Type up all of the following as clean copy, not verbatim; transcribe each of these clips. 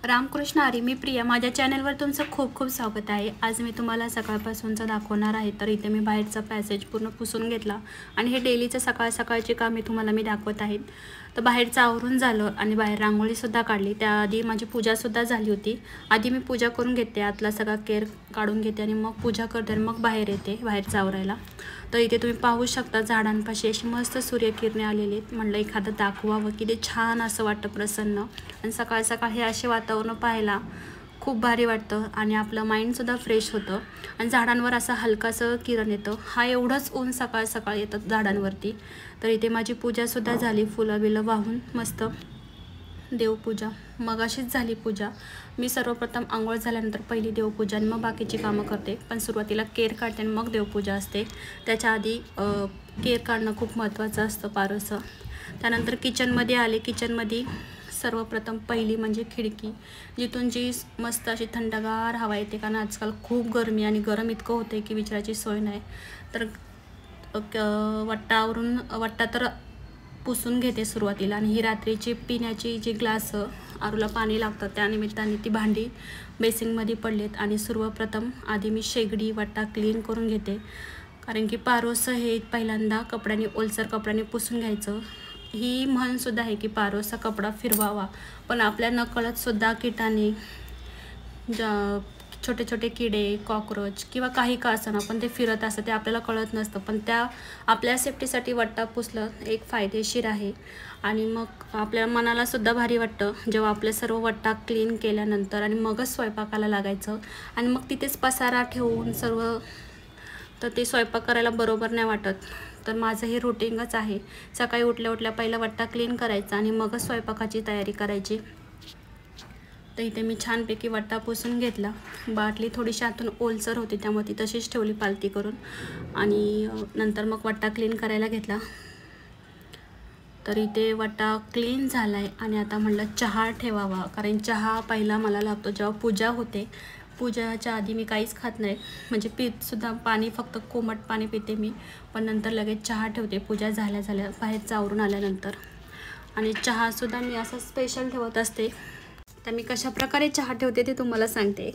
रामकृष्ण हरी, मी प्रिया. माझ्या चॅनलवर तुमचं खूप खूप स्वागत आहे. आज मी तुम्हाला सकाळपासूनचं दाखवणार आहे. तर इथे मी बाहेरचा पॅसेज पूर्ण पुसून घेतला आणि हे डेलीचं सकाळची कामे तुम्हाला मी दाखवत आहे. तर बाहेरचं आवरून झालं आणि बाहेर रांगोळीसुद्धा काढली. त्याआधी माझी पूजासुद्धा झाली होती. आधी मी पूजा करून घेते, आतला सगळा केर काढून घेते आणि मग पूजा करते आणि मग बाहेर येते बाहेरचं आवरायला. तर इथे तुम्ही पाहू शकता झाडांपाशी अशी मस्त सूर्यकिरणे आलेली आहेत. म्हणलं एखादं दाखवावं की ते छान असं वाटतं, प्रसन्न. आणि सकाळ सकाळ हे असे वातावरण पाहायला खूप भारी वाटतं आणि आपलं माइंडसुद्धा फ्रेश होतं. आणि झाडांवर असं हलकासं किरण येतं. हा एवढंच ऊन सकाळ सकाळ येतं झाडांवरती. तर इथे माझी पूजासुद्धा झाली, फुलं बिलं वाहून मस्त देवपूजा मगाशीच झाली पूजा. मी सर्वप्रथम आंघोळ झाल्यानंतर पहिली देवपूजा आणि मग बाकीची कामं करते. पण सुरुवातीला केर काढते आणि मग देवपूजा असते. त्याच्या आधी केर काढणं खूप महत्त्वाचं असतं पारोसं. त्यानंतर किचनमध्ये आले. किचनमध्ये सर्वप्रथम पहिली म्हणजे खिडकी, जिथून जी मस्त अशी थंडगार हवा येते. कारण आजकाल खूप गरमी आणि गरम इतकं होते की विचारायची सोय नाही. तर वट्टा तर पुसून घेते सुरुवातीला. आणि ही रात्रीची पिण्याची जी ग्लास आरूला पाणी लागतं त्यानिमित्ताने ती भांडी बेसिनमध्ये पडलेत. आणि सर्वप्रथम आधी मी शेगडी वट्टा क्लीन करून घेते. कारण की पारोसं हे पहिल्यांदा ओलसर कपड्याने पुसून घ्यायचं. ही म्हणसुद्धा आहे की पारोसा कपडा फिरवावा, पण आपल्या नकळतसुद्धा किटाने छोटे छोटे किडे, कॉकरोच किंवा काही का असं पण ते फिरत असतं, ते आपल्याला कळत नसतं. पण त्या आपल्या सेफ्टीसाठी वट्टा पुसलं एक फायदेशीर आहे. आणि मग आपल्या मनालासुद्धा भारी वाटतं जेव्हा आपले सर्व वट्टा क्लीन केल्यानंतर आणि मगच स्वयंपाकाला लागायचं. आणि मग तिथेच पसारा ठेवून सर्व, तर ते स्वयंपाक करायला बरोबर नाही वाटत. तर माझं हे रुटीनच आहे. सकाळी उठल्या उठल्या पहिला वट्टा क्लीन करायचा आणि मगच स्वयंपाकाची तयारी करायची. तर इथे मी छानपैकी वट्टा पुसून घेतला. बाटली थोडीशी आतून ओलसर होती त्यामुळे ती तशीच ठेवली पालती करून. आणि नंतर मग वट्टा क्लीन करायला घेतला. तर इथे वट्टा क्लीन झाला आहे. आणि आता म्हणलं चहा ठेवावा, कारण चहा पहिला मला लागतो जेव्हा पूजा होते. पूजाच्या आधी मी काहीच खात नाही, म्हणजे पीतसुद्धा पाणी, फक्त कोमट पाणी पिते मी. पण नंतर लगेच चहा ठेवते पूजा झाल्या बाहेरचं आवरून आल्यानंतर. आणि चहासुद्धा मी असं स्पेशल ठेवत असते. तर मी कशाप्रकारे चहा ठेवते ते तुम्हाला सांगते.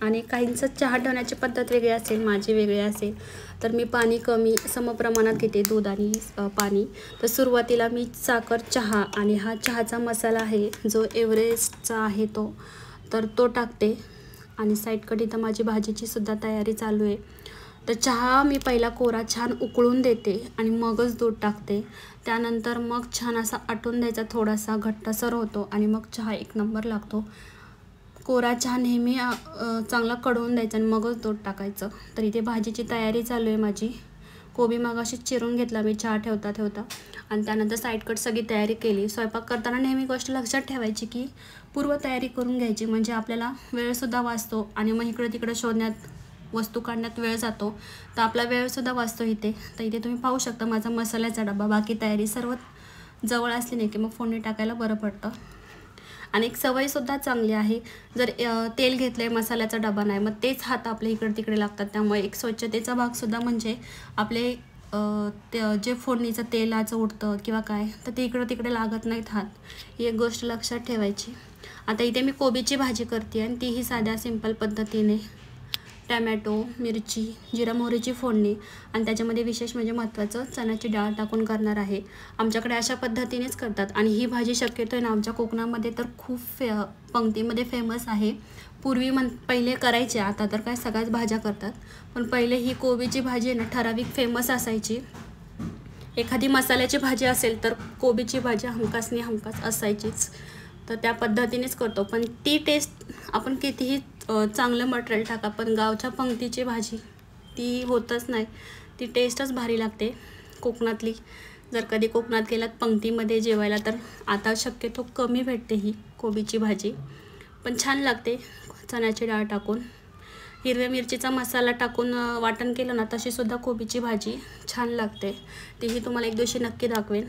आणि काहींचं चहा ठेवण्याची पद्धत वेगळी असेल, माझी वेगळी असेल. तर मी पाणी कमी समप्रमाणात घेते, दूध आणि पाणी. तर सुरुवातीला मी साखर, चहा आणि हा चहाचा मसाला आहे जो एव्हरेस्टचा आहे तो टाकते. आणि साईडकडे तर माझी भाजीची सुद्धा तयारी चालू आहे. तर चहा मी पहिला कोरा छान उकळून देते आणि मगच दूध टाकते. त्यानंतर मग छान असा आटून द्यायचा, थोडासा घट्टसर होतो आणि मग चहा एक नंबर लागतो. कोरा चहा नेहमी चांगला कढवून द्यायचा आणि मगच दूध टाकायचं. तर इथे भाजीची तयारी चालू आहे माझी. कोबी मगाशी चिरून घेतला मी चहा ठेवता. आणि त्यानंतर साईडकट सगळी तयारी केली. स्वयंपाक करताना नेहमी गोष्ट लक्षात ठेवायची की पूर्वतयारी करून घ्यायची, म्हणजे आपल्याला वेळसुद्धा वाचतो. आणि मग इकडे तिकडे शोधण्यात, वस्तू काढण्यात वेळ जातो, तर आपला वेळसुद्धा वाचतो इथे. तर इथे तुम्ही पाहू शकता माझा मसाल्याचा डबा. बाकी तयारी सर्व जवळ असली नाही की मग फोडणी टाकायला बरं पडतं. आणि एक सवयसुद्धा चांगली आहे, जर तेल घेतलं आहे, मसाल्याचा डबा नाही, मग तेच हात आपले इकडे तिकडे लागतात. त्यामुळे एक स्वच्छतेचा भागसुद्धा म्हणजे आपले जे फोडणीचं तेलाचं उडतं किंवा काय, तर ते इकडं तिकडे लागत नाहीत हात. ही एक गोष्ट लक्षात ठेवायची. आता इथे मी कोबीची भाजी करते आणि तीही साध्या सिंपल पद्धतीने टॅमॅटो, मिरची, जिरा मोहरीची फोडणी आणि त्याच्यामध्ये विशेष म्हणजे महत्त्वाचं चण्याची डाळ टाकून करणार आहे. आमच्याकडे अशा पद्धतीनेच करतात. आणि ही भाजी शक्यतो आहे ना आमच्या कोकणामध्ये तर खूप पंक्तीमध्ये फेमस आहे. पूर्वी पहिले करायचे, आता तर काय सगळ्याच भाज्या करतात. पण पहिले ही कोबीची भाजी आहे ना ठराविक फेमस असायची. एखादी मसाल्याची भाजी असेल तर कोबीची भाजी हमखास असायचीच. तर त्या पद्धतीनेच करतो. पण ती टेस्ट आपण कितीही चांगलं मटेरियल टाका, पण गावच्या पंक्तीची भाजी ती होतच नाही. ती टेस्टच भारी लागते कोकणातली. जर कधी कोकणात गेलात पंक्तीमध्ये जेवायला, तर आता शक्यतो कमी भेटते ही कोबीची भाजी, पण छान लागते. चण्याची डाळ टाकून, हिरव्या मिरचीचा मसाला टाकून वाटण केलं ना, तशीसुद्धा कोबीची भाजी छान लागते. तीही तुम्हाला एक दिवशी नक्की दाखवेन.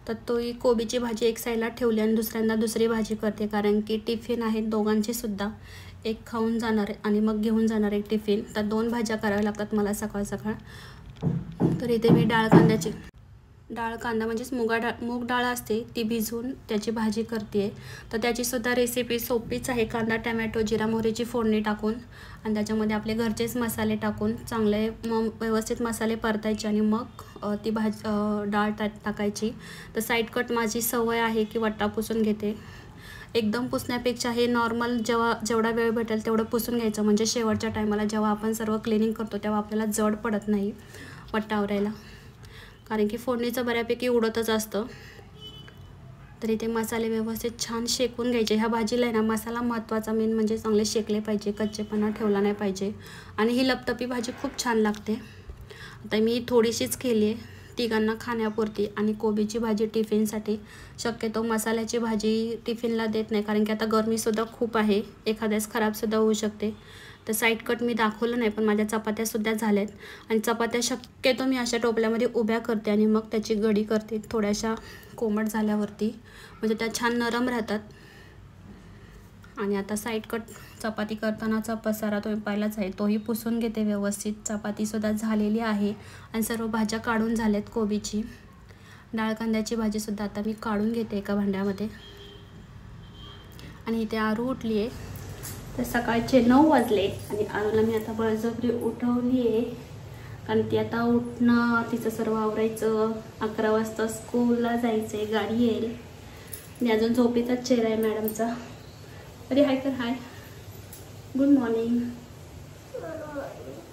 तर ही कोबीची भाजी एक साईडला ठेवली आणि दुसऱ्यांदा दुसरी भाजी करते, कारण की टिफिन आहेत दोघांचे सुद्धा. एक खाऊन जाणार आणि मग घेऊन जाणार एक टिफिन. तर 2 भाज्या कराव्या लागतात मला सकाळ सकाळ. तर इथे मी डाळ कांद्याची डाळ कांदा म्हणजेच मूग डाळ असते ती भिजवून त्याची भाजी करते आहे. तर त्याचीसुद्धा रेसिपी सोपीच आहे. कांदा टमॅटो जिरा मोहरीची फोडणी टाकून आणि त्याच्यामध्ये आपले घरचेच मसाले टाकून चांगले व्यवस्थित मसाले परतायचे आणि मग ती डाळ टाकायची. तर साईड कट माझी सवय आहे की वट्टा पुसून घेते. एकदम पुसण्यापेक्षा हे नॉर्मल जेवढा वेळ भेटेल तेवढं पुसून घ्यायचं, म्हणजे शेवटच्या टायमाला जेव्हा आपण सर्व क्लिनिंग करतो तेव्हा आपल्याला जड पडत नाही वट्टा आवरायला, कारण की फोडणीचं बऱ्यापैकी उडतच असतं. तर इथे मसाले व्यवस्थित छान शेकून घ्यायचे. ह्या भाजीला आहे ना मसाला महत्त्वाचा मेन म्हणजे चांगले शेकले पाहिजे, कच्चेपणा ठेवला नाही पाहिजे. आणि ही लपतपी भाजी खूप छान लागते. आता मी थोडीशीच केली आहे तिघांना खाण्यापुरती, आणि कोबीची भाजी टिफिनसाठी. शक्यतो मसाल्याची भाजी टिफिनला देत नाही, कारण की आता गरमीसुद्धा खूप आहे, एखाद्यास खराबसुद्धा होऊ शकते. तर साईड कट मी दाखवलं नाही, पण माझ्या चपात्यासुद्धा झाल्यात. आणि चपात्या शक्यतो मी अशा टोपल्यामध्ये उभ्या करते आणि मग त्याची गडी करते थोड्याशा कोमट झाल्यावरती, म्हणजे त्या छान नरम राहतात. आणि आता साईड कट चपाती करतानाचा पसारा तुम्ही पाहिलाच आहे, तोही पुसून घेते व्यवस्थित. चपातीसुद्धा झालेली आहे आणि सर्व भाज्या काढून झाल्यात. कोबीची डाळ कांद्याची भाजीसुद्धा आता मी काढून घेते एका भांड्यामध्ये. आणि इथे आरू उठली आहे. तर सकाळचे 9 वाजले आणि आरूला मी आता बळजबरी उठवली आहे, कारण ती आता उठणं तिचं सर्व आवरायचं. 11 वाजता स्कूलला जायचं आहे, गाडी येईल. आणि अजून झोपेचाच चेहरा आहे मॅडमचा. अरे हाय कर, हाय, गुड मॉर्निंग.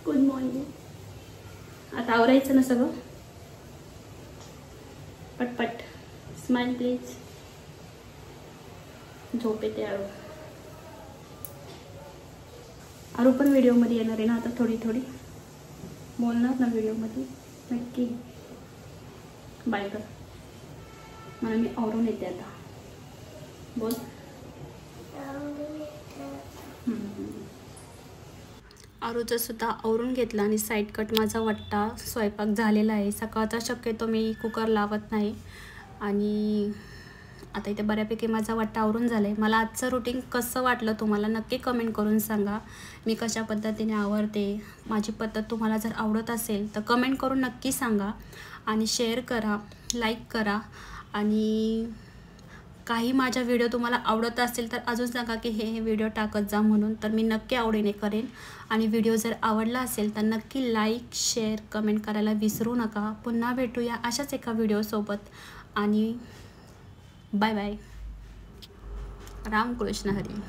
Good morning. आता आवरायचं ना सगळं, पटपट. Smile please. झोप येते आरू. आरू पण व्हिडिओमध्ये येणार आहे ना आता, थोडी थोडी बोलणार ना व्हिडिओमध्ये नक्की. बाय कर, मला मी आवरून येते आता. बोल. आरूचं सुद्धा आवरून घेतलं आणि साईड कट माझा वट्टा स्वयंपाक झालेला आहे. सकाळचा शक्यतो मी कुकर लावत नाही. आणि आता इथे बऱ्यापैकी माझा वट्टा आवरून झाला आहे. मला आजचं रुटीन कसं वाटलं तुम्हाला नक्की कमेंट करून सांगा. मी कशा पद्धतीने आवरते, माझी पद्धत तुम्हाला जर आवडत असेल तर कमेंट करून नक्की सांगा. आणि शेअर करा, लाईक करा. आणि काही माझ्या व्हिडिओ तुम्हाला आवडत असेल तर अजून सांगा की हे व्हिडिओ टाकत जा म्हणून, तर मी नक्की आवडीने करेन. आणि व्हिडिओ जर आवडला असेल तर नक्की लाईक शेअर कमेंट करायला विसरू नका. पुन्हा भेटूया अशाच एका व्हिडिओसोबत. आणि बाय बाय. रामकृष्ण हरी.